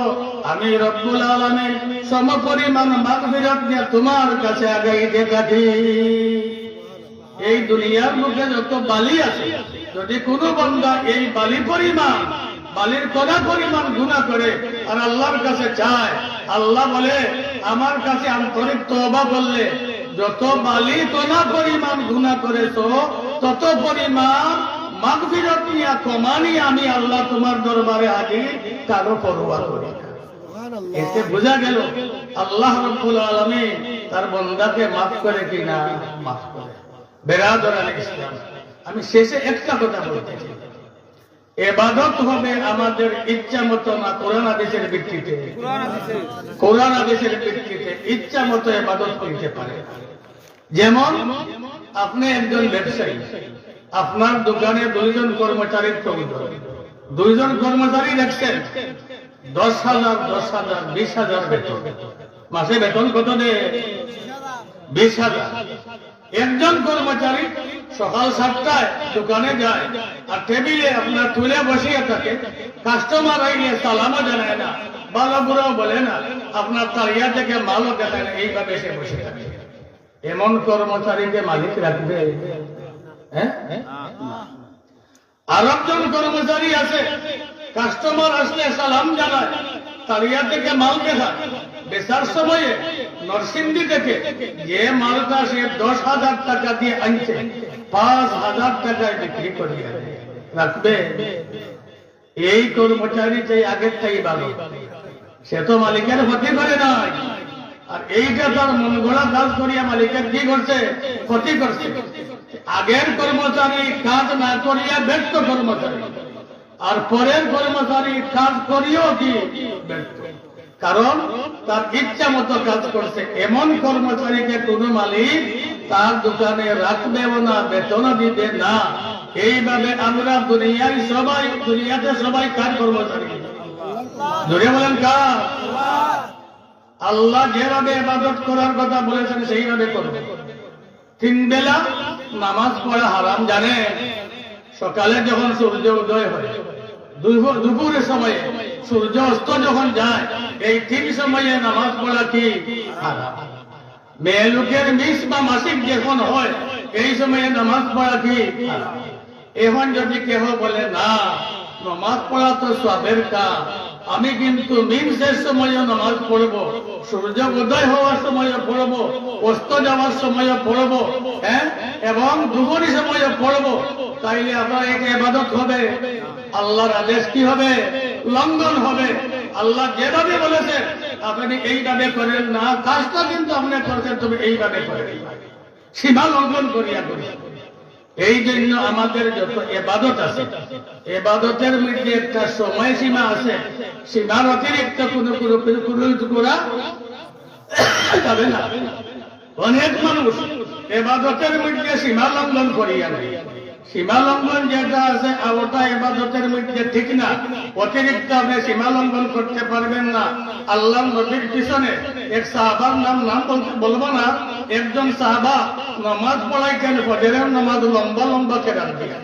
আমি রব্বুল আলামিন সমপরিমাণ মাগফিরাত নিয়ে তোমার কাছে আগাইতে থাকি। এই দুনিয়ার মুখে যত বালি আছে, যদি কোনো বান্দা এই বালি পরিমাণ, বালির কণা পরিমাণ গুনাহ করে আর আল্লাহর কাছে চায়, আল্লাহ বলে আমার কাছে আন্তরিক তওবা করলে যত বালি কণা পরিমাণ গুনাহ করেছো তত পরিমাণ মাগফিরাত নিয়ে ক্ষমা নিয়ে আমি আল্লাহ তোমার দরবারে হাজির, কারো পরোয়া করি না। এতে বোঝা গেল আল্লাহ রাব্বুল আলামিন তার বান্দাকে মাফ করে কিনা? মাফ করে। বেরাদরানে ইসলাম, আমি শেষে একটা কথা বলতে চাই, ইবাদত হবে আমাদের ইচ্ছা মতো না, কোরআন হাদিসের ভিত্তিতে। কোরআন হাদিসের ভিত্তিতে ইচ্ছা মতো ইবাদত করতে পারে। যেমন আপনি একজন ব্যবসায়ী, আপনার দোকানে 2 জন কর্মচারীর প্রয়োজন, 2 জন কর্মচারী দেখছেন 10,000, 10,000, 20,000 বেতন, মাসে বেতন কত দেয়? 20,000। একজন কর্মচারী সকাল 7টায় দোকানে যায় আর টেবিলে আপনার তুলে বসিয়ে থাকে, কাস্টমার আইলে সালামও জানায় না, ভালো বুড়াও বলে না, আপনার তারিয়া থেকে মালও দেখায় না, এইভাবে সে বসে থাকে। এমন কর্মচারীকে মালিক রাখবে? হ্যাঁ? আর একজন কর্মচারী আছে, কাস্টমার আসলে সালাম জানায়, তারিয়া থেকে মাল দেখায়, বেচার সময়ে নরসিংদী থেকে যে মালটা সে 10,000 টাকা দিয়ে আনছে 5,000 টাকায় বিক্রি করিয়া রাখবে? এই কর্মচারী চাই আগের থেকে ভালো, সে তো মালিকের ক্ষতি করে নাই, আর এইটা তার মন গড়া কাজ করিয়া মালিকের কি করছে? ক্ষতি করছে। আগের কর্মচারী কাজ না করিয়া ব্যর্থ কর্মচারী, আর পরের কর্মচারী কাজ করিও কি ব্যর্থ, কারণ তার ইচ্ছা মতো কাজ করছে। এমন কর্মচারীকে কোন মালিক তার দোকানে রাখবেও না, বেতন দিবে না। এইভাবে আমরা দুনিয়াতে সবাই কার কর্মচারী? জোরে বলেন কার? আল্লাহ যেভাবে ইবাদত করার কথা বলেছেন সেইভাবে করবে। 3 বেলা নামাজ পড়া হারাম জানে? সকালে যখন সূর্য উদয় হয়, দুপুরের সময়ে সূর্য অস্ত যখন যায়, এই 3 সময়ে নামাজ পড়া কি হারাম। মেয়ে লোকের মিস বা মাসিক যখন হয় এই সময়ে নামাজ পড়া কি হারাম। এখন যদি কেহ বলে না নামাজ পড়া তো সবের কাজ, আমি কিন্তু মিন্সের সময় নামাজ পড়বো, সূর্য উদয় হওয়ার সময় পড়বো, অস্ত যাওয়ার সময় পড়বো, হ্যাঁ, এবং দুপুরি সময় পড়বো, তাইলে আপনার এটা ইবাদত হবে? আল্লাহর আদেশ কি হবে? লঙ্ঘন হবে। আল্লাহ যেভাবে বলেছেন আপনি এইভাবে করেন না, কাজটা কিন্তু আপনি করছেন, তবে এইভাবে করেন, সীমা লঙ্ঘন করিয়া করি। এই জন্য আমাদের যত ইবাদত আছে, ইবাদতের মধ্যে একটা সময় সীমা আছে, সীমার অতিরিক্ত কোনো করা যাবে না। অনেক মানুষ ইবাদতের মধ্যে সীমা লঙ্ঘন করিয়া নেয়, সীমা লঙ্ঘন যেটা আছে ওটা ইবাদতের মধ্যে ঠিক না, অতিরিক্ত আপনি সীমা লঙ্ঘন করতে পারবেন না। আল্লাহ নবীর পিছনে এক সাহাবার নাম বলবো না, একজন সাহাবা নামাজ পড়াইতেন, ফজরের নামাজ লম্বা লম্বা কেরাত দিয়ে।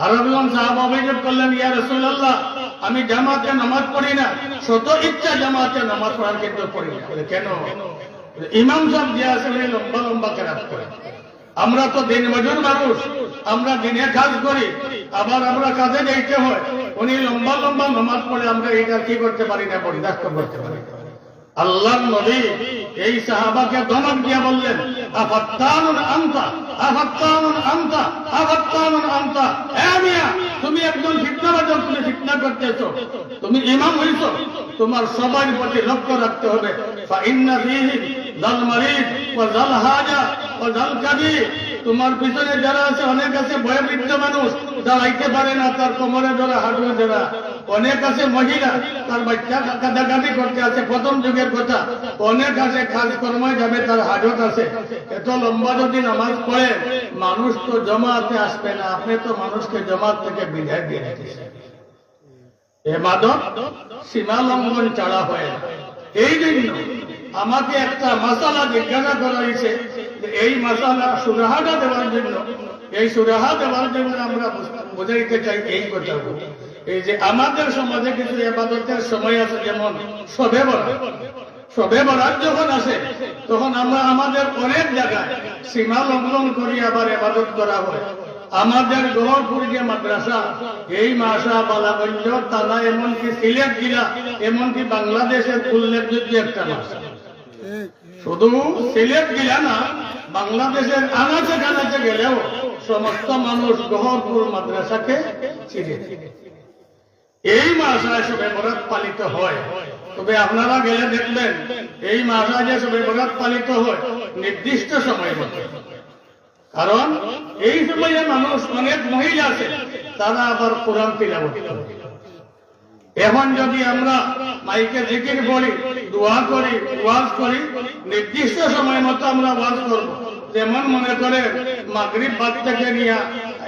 আর একজন সাহাবা অভিযোগ করলেন, ইয়া রাসূলুল্লাহ, আমি জামাতে নামাজ পড়ি না, শত ইচ্ছা জামাতে নামাজ পড়ার কিন্তু পড়ি না। কেন? ইমাম সাহেব যে আছে উনি লম্বা লম্বা কেরাত করে। আমরা তো দিন মজুর মানুষ, আমরা দিনে কাজ করি, আবার আমরা কাজে যাইতে হয়, উনি লম্বা লম্বা নামাজ পড়ে, আমরা এটা কি করতে পারি না, বরদাস্ত করতে পারি না। আল্লাহর নবী এই সাহাবাকে ধমক দিয়ে বললেন, আফাত্তানুন আনতা, আফাত্তানুন আনতা, আফাত্তানুন আনতা। হে মিয়া, তুমি একজন ফিতনাবাজ, তুমি ফিতনা করতেছো, তুমি ইমাম হইছো, তোমার সবার প্রতি লক্ষ্য রাখতে হবে। ফাইন্না ফীহি যাল মারিদ ওয়া যাল হাজা ওয়া যাল কাবীর। তোমার পিছনে যারা আছে, অনেক আছে বয়োবৃদ্ধ মানুষ, দাঁড়াইতে পারে না, তার কোমরে ধরা, হাঁটুয়ে ধরা। অনেক আছে মহিলা, তার বাচ্চা কাঁদাকাটি করতে আছে, প্রথম যুগের কথা। অনেক আছে কাজকর্মে যাবে, তার হাজত আছে। এত লম্বা যদি নামাজ পড়ে, মানুষ তো জমাতে আসবে না, আপনি তো মানুষকে জমাত থেকে বিদায় দিয়ে দিতেছেন। ইবাদত সীমা লঙ্ঘন ছাড়া হয় না। এই জন্য আমাকে একটা মাসালা জিজ্ঞাসা করা হয়েছে, এই মাসালা সুরাহাটা দেওয়ার জন্য, এই সুরাহা দেওয়ার জন্য আমরা বোঝাইতে চাই এই কথাগুলো। এই যে আমাদের সমাজে কিছু ইবাদতের সময় আছে, যেমন শবে বরাত। শবে বরাত যখন আসে, তখন আমরা আমাদের অনেক জায়গায় সীমা লঙ্ঘন করি আবার ইবাদত করা হয়। আমাদের গহরপুর যে মাদ্রাসা, এই মাসা বালাগঞ্জ তালা, এমনকি সিলেট জেলা, এমনকি বাংলাদেশের উল্লেখযোগ্য একটা মাসা। শুধু সিলেট জেলা না, বাংলাদেশের আনাচে কানাচে গেলেও সমস্ত মানুষ গহরপুর মাদ্রাসাকে চিনে। এই মাসায় শবে বরাত পালিত হয়। তবে আপনারা গেলে দেখবেন, এই মাসায় যে শবে বরাত পালিত হয় নির্দিষ্ট সময় মতো। কারণ এই সময়ে মানুষ, অনেক মহিলা আছে, তারা আবার কোরআন তিলাওয়াত করে। এখন যদি আমরা মাইকে জিকির করি, দোয়া করি, ওয়াজ করি, নির্দিষ্ট সময় মতো আমরা ওয়াজ করব। যেমন মনে করে মাগরিব বাদ থেকে নিয়ে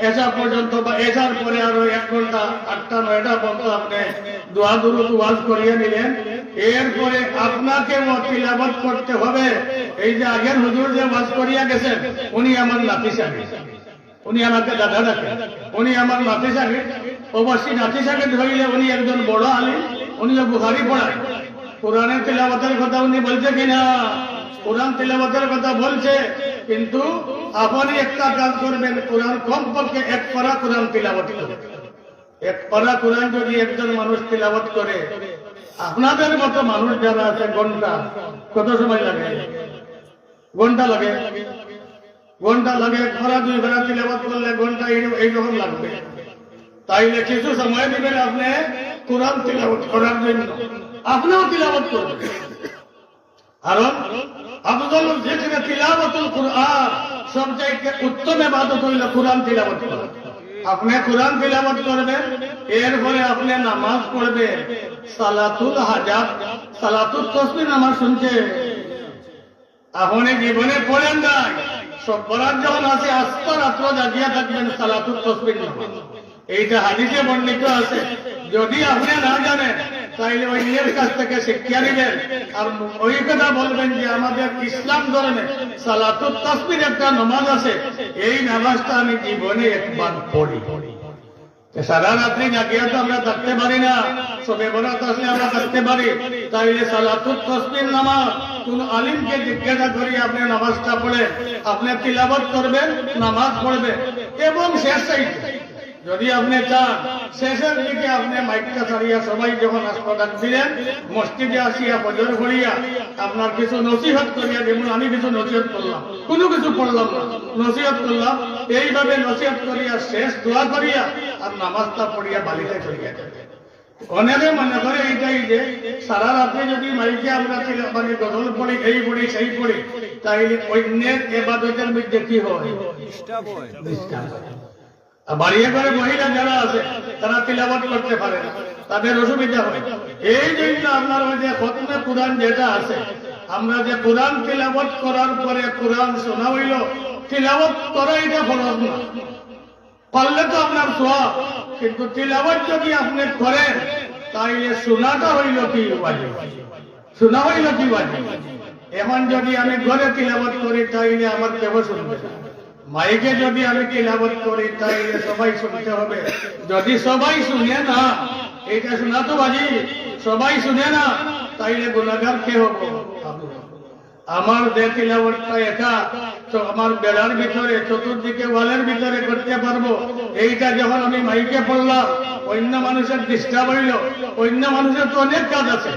এশা পর্যন্ত, বা এশার পরে আরো 1 ঘন্টা 8টা 9টা পর্যন্ত আপনি দোয়া দুরুদ ওয়াজ করিয়ে নিলেন। এরপরে আপনাকে তিলাওয়াত করতে হবে। এই যে আগের হুজুর যে ওয়াজ করিয়া গেছেন, উনি আমার নাতি সাহেব, উনি আমাকে দাদা ডাকেন, উনি আমার নাতি সাহেব। অবশ্যই নাতি সাহেব ধরিলে উনি একজন বড় আলিম, উনিও বুখারী পড়ায়। কোরআনের তিলাওয়াতের কথা উনি বলছে কিনা? কোরআন তিলাওয়াতের কথা বলছে, কিন্তু আপনি একটা কাজ করবেন, কোরআন কমপক্ষে 1 পারা কোরআন তিলাওয়াত করবেন। 1 পারা কোরআন যদি একজন মানুষ তিলাওয়াত করে, আপনাদের মতো মানুষ যারা আছে, ঘন্টা কত সময় লাগে? ঘন্টা লাগে, ঘন্টা লাগে। 1 পারা 2 পারা তিলাওয়াত করলে ঘন্টা এইরকম লাগবে। তাইলে কিছু সময় দিবেন আপনি কোরআন তিলাওয়াত করার জন্য, আপনিও তিলাওয়াত করবেন। কারণ আফদল যিকর তিলাওয়াতুল কুরআন, সবচেয়ে উত্তম ইবাদত হইল কোরআন তিলাওয়াত করা। আপনি কোরআন তিলাওয়াত করবেন, এরপরে আপনি নামাজ পড়বেন। সালাতুল হাজাত, সালাতুল তাসবিহ নামাজ শুনছে আপনি জীবনে পড়েন নাই? সব বরাত যখন আছে, আস্তা রাত্র জাগিয়া থাকবেন সালাতুল তাসবিহ নামাজ। এইটা হাদিসে বর্ণিত আছে। যদি আপনি না জানেন, তাইলে ওই নিজের কাছ থেকে শিক্ষা নেবেন, আর ওই কথা বলবেন যে আমাদের ইসলাম ধর্মে সালাতুত তাসবিহ একটা নামাজ আছে, এই নামাজটা আমি জীবনে একবার পড়ি। সারা রাত্রি জাগিয়া তো আমরা থাকতে পারি না, শবে বরাত আসলে আমরা থাকতে পারি। তাইলে সালাতুত তাসবিহ নামাজ কোন আলিমকে জিজ্ঞাসা করি আপনি নামাজটা পড়েন, আপনি তিলাওয়াত করবেন, নামাজ পড়বেন। এবং শেষ যদি আপনি চান, শেষের দিকে আপনি মাইকটা ছাড়িয়া সবাই যখন হাসপাতাল দিলেন, মসজিদে আসিয়া ফজর পড়িয়া আপনার কিছু নসিহত করিয়া, যেমন আমি কিছু নসিহত করলাম, কোনো কিছু পড়লাম না, নসিহত করলাম, এইভাবে নসিহত করিয়া শেষ দোয়া করিয়া আর নামাজটা পড়িয়া বালিতে চলিয়া যাবে। অনেকে মনে করে এইটাই যে সারা রাত্রে যদি মাইকে আমরা মানে গজল পড়ি, এই পড়ি সেই পড়ি, তাইলে অন্যের ইবাদতের মধ্যে কি হয়? ডিস্টার্ব হয়। বাড়িয়ে করে মহিলা যারা আছে, তারা তিলাওয়াত করতে পারে না, তাদের অসুবিধা হয়। এই জন্য আপনার ওই যে খতমে কোরআন যেটা আছে, আমরা যে কোরআন তিলাওয়াত করার পরে কোরআন শোনা হইল, তিলাওয়াত করা এটা ফরজ না। পারলে তো আপনার সওয়াব, কিন্তু তিলাওয়াত যদি আপনি করেন তাইলে শোনাটা হইল কি ওয়াজিব, শোনা হইল কি ওয়াজিব। এখন যদি আমি ঘরে তিলাওয়াত করি তাইলে আমার কেউ শুনবে না, মাইকে যদি আমি তিলাওয়াত করি তাইলে সবাই শুনতে হবে। যদি সবাই শুনে না, এটা শোনা তো বাজি, সবাই শুনে না, তাইলে গুনাহগার কে হবো? আমার যে তিলাওয়াতটা একা তো আমার বেড়ার ভিতরে চতুর্দিকে ওয়ালের ভিতরে করতে পারবো, এইটা যখন আমি মাইকে পড়লাম অন্য মানুষের ডিস্টার্ব হইল। অন্য মানুষের তো অনেক কাজ আছে,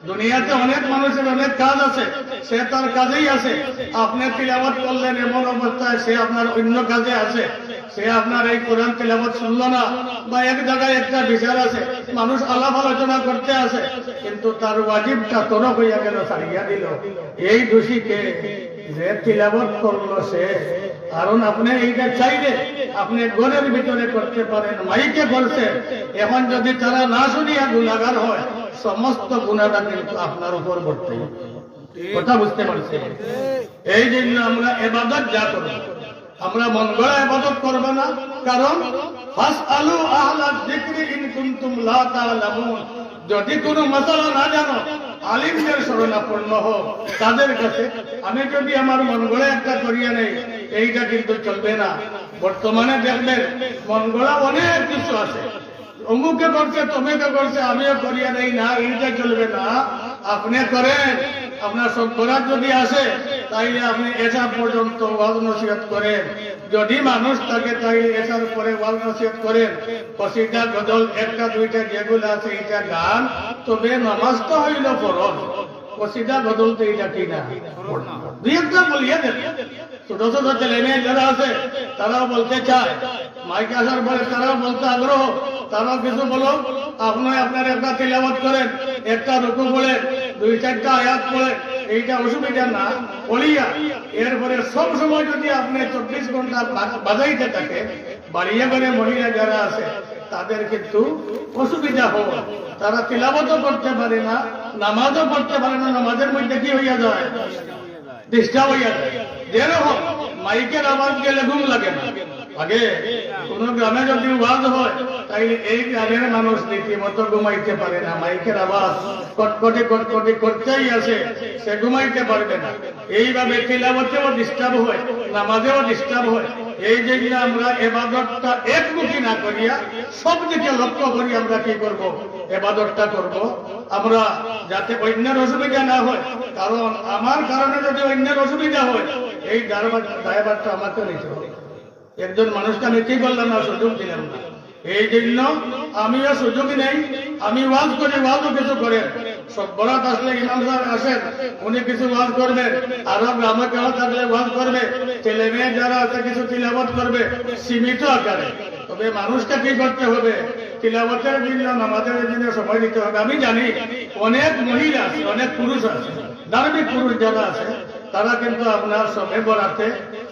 দুনিয়াতে অনেক মানুষের অনেক কাজ আছে, সে তার কাজেই আছে। আপনি তিলাওয়াত করলেন এমন অবস্থায় সে আপনার অন্য কাজে আছে, সে আপনার এই কোরআন তিলাওয়াত শুনলো না, বা এক জায়গায় একটা বিচার আছে, মানুষ আলাপ আলোচনা করতে আছে, কিন্তু তার ওয়াজিবটা তরক হইয়া গেল, ছাড়িয়া দিল। এই দোষীকে যে তিলাওয়াত করলো সে। কারণ আপনি এইটা চাইলে আপনি ঘরের ভিতরে করতে পারেন, মাইকে করছে, এখন যদি তারা না শুনিয়া গুনাহগার হয়, সমস্ত গুনাহটা কিন্তু আপনার উপর পড়তে হবে। কথা বুঝতে পারছি? এই জন্য আমরা ইবাদত যা করি, আমরা মন গড়া ইবাদত করব না। কারণ ফাসআলু আহলায যিকরি ইন কুনতুম লা তা'লামুন, যদি কোনো মাসালা না জানো আলিমদের শরণাপন্ন হোক তাদের কাছে। আমি যদি আমার মন গড়া একটা করিয়া নেই, এইটা কিন্তু চলবে না। বর্তমানে দেখবেন মন গড়া অনেক কিছু আছে, অমুকে করছে তমুকে করছে, আমিও করিয়া নেই, না এইটা চলবে না। আপনি করেন, আপনার সব করার যদি আসে তাইলে আপনি এসা পর্যন্ত ওয়াজ নসিহত করেন। যদি মানুষ থাকে তাইলে এসার পরে ওয়াজ নসিহত করেন। কসিদা গজল একটা দুইটা যেগুলো আছে এটা গান, তবে নামাজটা হইল ফরজ। কসিদা গজল তো এটা কি না, দুই একটা বলিয়া দেন। ছোট ছোট ছেলে মেয়ে যারা আছে তারাও বলতে চায়, মাইকে আসার পরে তারাও বলতে আগ্রহ, তারাও কিছু বলো। আপনি আপনার একটা তিলাওয়াত করেন, একটা রুকু পড়েন, দুই চারটা আয়াত পড়েন, এইটা অসুবিধা না। বলিয়া এরপরে সব সময় যদি আপনি 24 ঘন্টা বাজাইতে থাকে, বাড়িয়ে করে মহিলা যারা আছে তাদের কিন্তু অসুবিধা হয়, তারা তিলাওয়াতও করতে পারে না, নামাজও পড়তে পারে না। নামাজের মধ্যে কি হইয়া যায়? ডিস্টার্ব হইয়া যায়। যেরকম মাইকের আওয়াজ গেলে ঘুম লাগে না। আগে কোন গ্রামে যদি ওয়াজ হয় তাইলে এই গ্রামের মানুষ রীতিমতো ঘুমাইতে পারে না, মাইকের আওয়াজ কটকটি কটকটি করতেই আছে, সে ঘুমাইতে পারবে না। এইভাবে তিলাওয়াতেও ডিস্টার্ব হয়, নামাজেও ডিস্টার্ব হয়। এই জন্য আমরা ইবাদতটা একমুখী না করিয়া সব দিকে লক্ষ্য করি আমরা কি করব? ইবাদতটা করব আমরা, যাতে অন্যের অসুবিধা না হয়। কারণ আমার কারণে যদি অন্যের অসুবিধা হয়, এই দায়ভারটা আমাকে নিতে হবে। একজন মানুষকে আমি কি করলাম না, সুযোগ দিলাম না। এই জন্য আমিও সুযোগ নেই, আমি ওয়াজ করি, ওয়াজও কিছু করেন। সব বরাত আসলে ইমাম সাহেব আসেন, উনি কিছু ওয়াজ করবেন, আরো গ্রামে কেউ থাকলে ওয়াজ করবে, ছেলে মেয়ে যারা আছে কিছু তিলাওয়াত করবে, সীমিত আকারে। তবে মানুষকে কি করতে হবে? তিলাওয়াতের জন্য, নামাজের জন্য সময় দিতে হবে। আমি জানি অনেক মহিলা আছে, অনেক পুরুষ আছে, ধার্মিক পুরুষ যারা আছে, তারা কিন্তু আপনার সবে বরাতে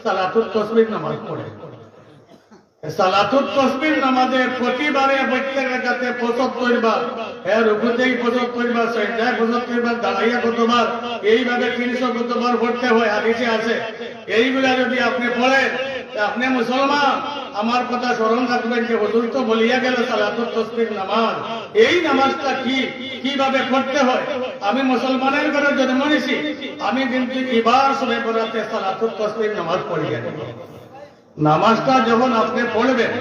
সালাতুত তাসবিহ নামাজ পড়ে। সালাতুত তাসবিহ নামাজে প্রতিবারে প্রত্যেক রাকাতে 75 বার, এর রুকুতেই 75 বার, সিজদায় 75 বার, দাঁড়াইয়া কতবার, এইভাবে 300 কতবার পড়তে হয়, হাদিসে আছে। এইগুলা যদি আপনি পড়েন, আপনি মুসলমান। আমার কথা স্মরণ রাখবেন যে হুজুর তো বলিয়া গেল সালাতুত তাসবিহ নামাজ, এই নামাজটা কি, কিভাবে পড়তে হয়। আমি মুসলমানের ঘরে জন্ম নিয়েছি, আমি কিন্তু এবার সবে বরাতে সালাতুত তাসবিহ নামাজ পড়িয়া দেব। নামাজটা যখন আপনি পড়বেন,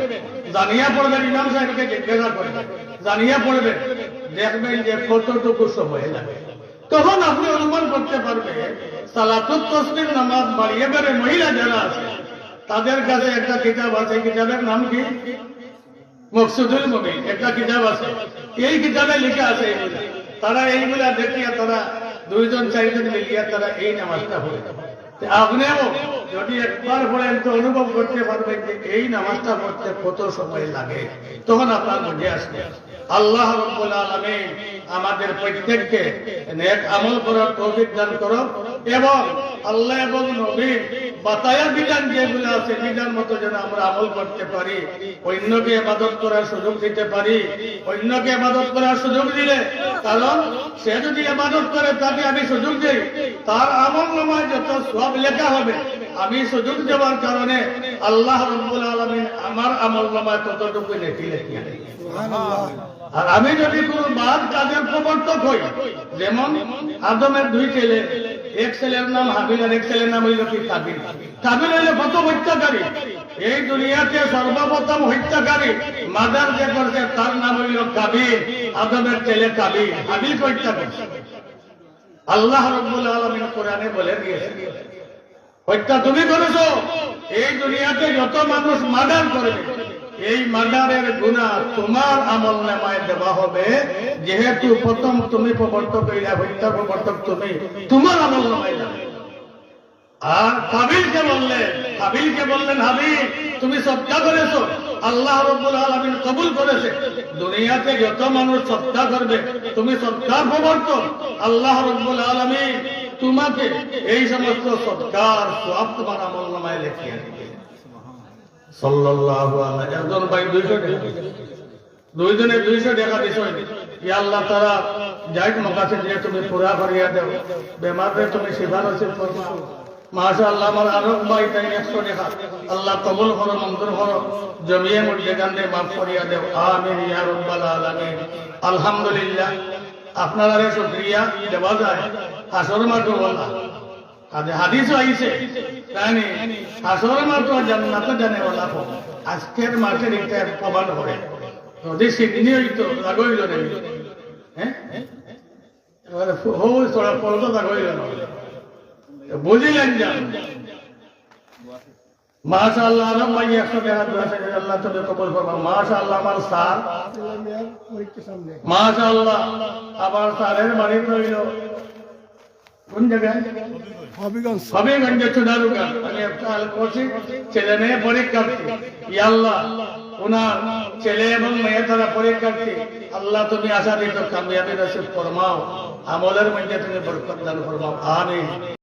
জানিয়া পড়বেন, ইমাম সাহেবকে জিজ্ঞাসা করবেন, জানিয়া পড়বেন, দেখবেন যে কতটুকু সময় লাগে। তখন আপনি অনুমান করতে পারবেন সালাতুত তাসবিহ নামাজ বাড়িয়ে বেড়ে মহিলা যারা আছে তাদের কাছে একটা কিতাব আছে, কিতাবের নাম কি? মকসুদুল মুবিন, একটা কিতাব আছে। এই কিতাবে লেখা আছে এইগুলা, তারা এইগুলা দেখিয়া তারা 2 জন 4 জন মিলিয়া তারা এই নামাজটা পড়ে। আপনিও যদি একবার পড়েন তো অনুভব করতে পারবেন যে এই নামাজটা পড়তে কত সময় লাগে, তখন আপনার বুঝে আসবে। আল্লাহ রাব্বুল আলামিন আমাদের প্রত্যেককে নেক আমল করার তৌফিক দান করুন, এবং আল্লাহ এবং নবীর বাতায়া বিধান যেগুলো আছে বিধান মতো যেন আমরা আমল করতে পারি, অন্যকে ইবাদত করার সুযোগ দিতে পারি। অন্যকে ইবাদত করার সুযোগ দিলে, কারণ সে যদি ইবাদত করে তাকে আমি সুযোগ দিই, তার আমল নামায় যত সওয়াব লেখা হবে আমি সুযোগ দেওয়ার কারণে আল্লাহ রাব্বুল আলামিন আমার আমলনামায় ততটুকু নেকি লিখিয়ে দেন। আর আমি যদি কোনো বাদ কাজের প্রবর্তক হই, যেমন আদমের দুই ছেলে, এক ছেলের নাম হাবিল আর এক ছেলের নাম হইল কি কাবিল। কাবিল হইল প্রথম হত্যাকারী, এই দুনিয়াতে সর্বপ্রথম হত্যাকারী মাদার যে করছে তার নাম হইল কাবিল, আদমের ছেলে কাবিল, হাবিলকে হত্যা করছে। আল্লাহ রাব্বুল আলামিন কোরআনে বলে দিয়েছে, হত্যা তুমি করেছো। এই দুনিয়াতে যত মানুষ মার্ডার করবে, এই মার্ডারের গুনাহ তোমার আমলনামায় দেওয়া হবে, যেহেতু প্রথম তুমি প্রবর্তক হইলা, হত্যা প্রবর্তক তুমি, তোমার আমলনামায় যাবে। আর হাবিলকে বললেন হাবিল তুমি সদকা করেছো, আল্লাহ রাব্বুল আলামিন কবুল করেছে। দুনিয়াতে যত মানুষ সদকা করবে, তুমি সদকার প্রবর্তক, আল্লাহ রাব্বুল আলামিন তোমাকে এই সমস্ত সদকার সওয়াব তোমার আমলনামায় লিখিয়ে দিবে। সাল্লাল্লাহু আলাইহি একজন ভাই 200 টাকা, দুইজনে 200 টাকা দিছো। ইয়া আল্লাহ তাআলা যাইত মাকাসিদ দিয়ে তুমি পুরা করিয়া দাও, বেমারে তুমি শিফা নসিব করো। মাশাআল্লাহ আমার আরব ভাই তাই 100 টাকা, আল্লাহ কবুল করো, মঞ্জুর করো, জমিয়ে মুর্দে গান্ডে মাফ করিয়া দাও, আমিন ইয়া রাব্বাল আলামিন। আলহামদুলিল্লাহ, আপনারা শুকরিয়া দেওয়া যায় হাসর মাঠে বলা হাদিস আইছে, তাই হাসর মাঠে জান্নাতে জানে বলা। আজকের মাঠের একটা প্রমাণ করে যদি সিডনি হইতো লাগইল রে, হ্যাঁ এবারে হই তোরা পড়তো লাগইল না, বুঝিলেন যা। মাশাআল্লাহ আরব ভাই 100 টাকা দিয়েছে, আল্লাহ তবে কবুল করো। মাশাআল্লাহ আমার স্যার, মাশাআল্লাহ আবার স্যারের বাড়ি হইল কোন জায়গায়? হবিগঞ্জে চুনারুগা। আমি কাল করছি ছেলে মেয়ে পরীক্ষার্থী, ইয়া আল্লাহ ওনার ছেলে এবং মেয়ে তারা পরীক্ষার্থী, আল্লাহ তুমি আশাতীত কামিয়াবি নসিব ফরমাও, আমলের মধ্যে তুমি বরকত দান ফরমাও, আমিন।